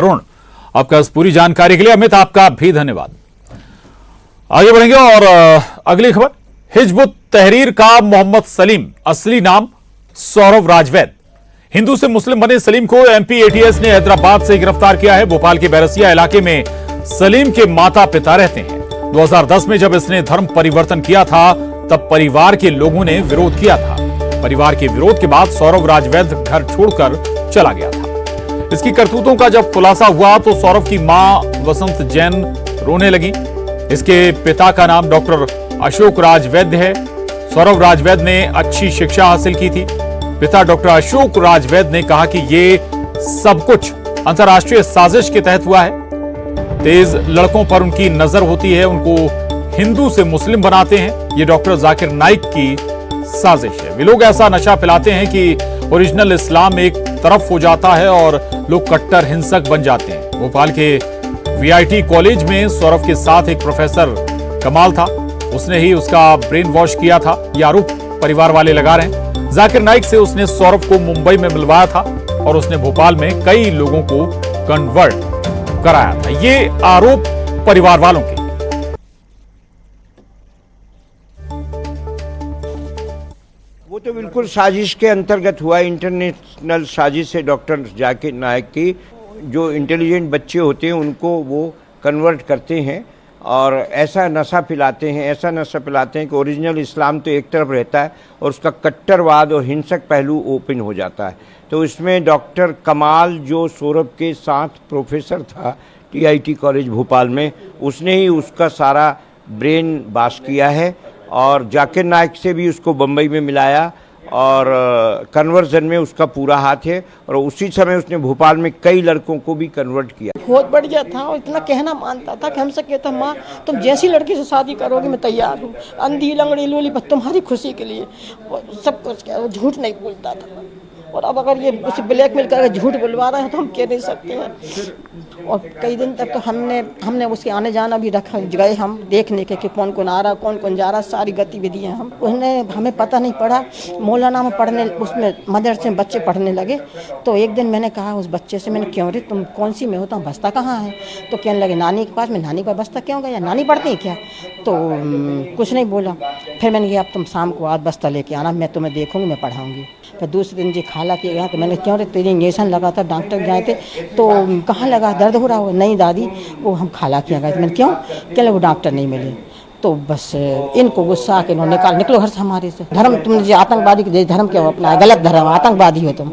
अरुण, आपका इस पूरी जानकारी के लिए अमित आपका भी धन्यवाद। आगे बढ़ेंगे और अगली खबर, हिजबुत तहरीर का मोहम्मद सलीम, असली नाम सौरव राजवैद। हिंदू से मुस्लिम बने सलीम को एमपी एटीएस ने हैदराबाद से गिरफ्तार किया है। भोपाल के बैरसिया इलाके में सलीम के माता पिता रहते हैं। 2010 में जब इसने धर्म परिवर्तन किया था तब परिवार के लोगों ने विरोध किया था। परिवार के विरोध के बाद सौरव राजवैद घर छोड़कर चला गया था। इसकी करतूतों का जब खुलासा हुआ तो सौरव की मां वसंत जैन रोने लगी। इसके पिता का नाम डॉक्टर अशोक राजवैद है। सौरव राजवैद ने अच्छी शिक्षा हासिल की थी। पिता डॉक्टर अशोक राजवैद ने कहा कि ये सब कुछ अंतर्राष्ट्रीय साजिश के तहत हुआ है। तेज लड़कों पर उनकी नजर होती है, उनको हिंदू से मुस्लिम बनाते हैं। ये डॉक्टर जाकिर नाइक की साजिश है। वे लोग ऐसा नशा पिलाते हैं कि ओरिजिनल इस्लाम एक तरफ हो जाता है और लोग कट्टर हिंसक बन जाते हैं। भोपाल के वीआईटी कॉलेज में सौरव के साथ एक प्रोफेसर कमाल था, उसने ही उसका ब्रेन वॉश किया था, यह आरोप परिवार वाले लगा रहे हैं। जाकिर नाइक से उसने सौरव को मुंबई में मिलवाया था और उसने भोपाल में कई लोगों को कन्वर्ट कराया था। ये आरोप परिवार वालों के। वो तो बिल्कुल साजिश के अंतर्गत हुआ, इंटरनेशनल साजिश है। डॉक्टर जाकिर नाइक की जो इंटेलिजेंट बच्चे होते हैं उनको वो कन्वर्ट करते हैं और ऐसा नशा पिलाते हैं कि ओरिजिनल इस्लाम तो एक तरफ रहता है और उसका कट्टरवाद और हिंसक पहलू ओपन हो जाता है। तो इसमें डॉक्टर कमाल जो सौरभ के साथ प्रोफेसर था टीआईटी कॉलेज भोपाल में, उसने ही उसका सारा ब्रेन वॉश किया है और जाकिर नाइक से भी उसको बम्बई में मिलाया और कन्वर्जन में उसका पूरा हाथ है और उसी समय उसने भोपाल में कई लड़कों को भी कन्वर्ट किया। बहुत बढ़िया था और इतना कहना मानता था कि हमसे कहता, माँ तुम जैसी लड़की से शादी करोगे मैं तैयार हूँ, अंधी लंगड़ी लूली बस तुम्हारी खुशी के लिए, सब कुछ क्या, झूठ नहीं बोलता था। और अब अगर ये उसे ब्लैकमेल करके झूठ बुलवा रहे हैं तो हम कह नहीं सकते हैं। और कई दिन तक तो हमने उसके आने जाना भी रखा, गए हम देखने के कि कौन कौन आ रहा, कौन कौन जा रहा, सारी गतिविधियां हमें पता नहीं पड़ा। मौलाना में पढ़ने, उसमें मदरसे में बच्चे पढ़ने लगे तो एक दिन मैंने कहा उस बच्चे से, मैंने क्यों रे तुम कौन सी में होता हूँ, बस्ता कहाँ है? तो कहने लगे नानी के पास। में नानी का बस्ता क्यों गया, नानी पढ़ती है क्या? तो कुछ नहीं बोला। फिर मैंने कहा अब तुम शाम को आज बस्ता लेके आना, मैं तुम्हें देखूँगी, मैं पढ़ाऊँगी। फिर दूसरे दिन जी खाला किए गया तो मैंने क्यों रे तेरी इंजेक्शन लगा था, डॉक्टर गए थे तो कहाँ लगा, दर्द हो रहा हो? नहीं दादी वो हम खाला किया गए थे। मैंने क्यों? क्या वो डॉक्टर नहीं मिले। तो बस इनको गुस्सा आके इन्होंने निकलो घर से हमारे से। धर्म तुमने जो आतंकवादी के धर्म क्या अपना गलत धर्म, आतंकवादी हो तुम,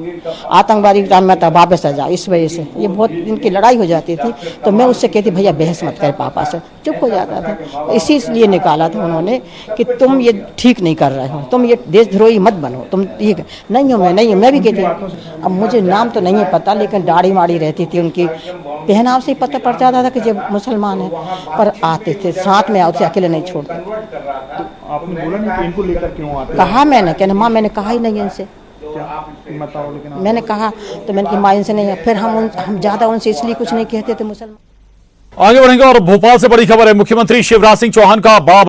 आतंकवादी का मैं तो वापस आ जाओ। इस वजह से ये बहुत इनकी लड़ाई हो जाती थी तो मैं उससे कहती भैया बहस मत कर, पापा से चुप हो जाता था। इसीलिए निकाला था उन्होंने कि तुम ये ठीक नहीं कर रहे हो, तुम ये देशद्रोही मत बनो, तुम ठीक नहीं हो। मैं भी कहती हूँ। अब मुझे नाम तो नहीं है पता लेकिन दाढ़ी माड़ी रहती थी उनकी, पहनाव से ही पता पड़ जाता था कि जब मुसलमान है। पर आते थे साथ में, उससे अकेले नहीं छोड़ते। आपने बोला नहीं कि इनको लेकर क्यों आते? कहा मैंने, कहना माँ मैंने कहा ही नहीं इनसे, बताओ। लेकिन मैंने कहा तो मैंने कहा माँ इनसे नहीं है। फिर हम ज्यादा उनसे इसलिए कुछ नहीं कहते थे मुसलमान। आगे बढ़ेंगे और भोपाल से बड़ी खबर है, मुख्यमंत्री शिवराज सिंह चौहान का बड़ा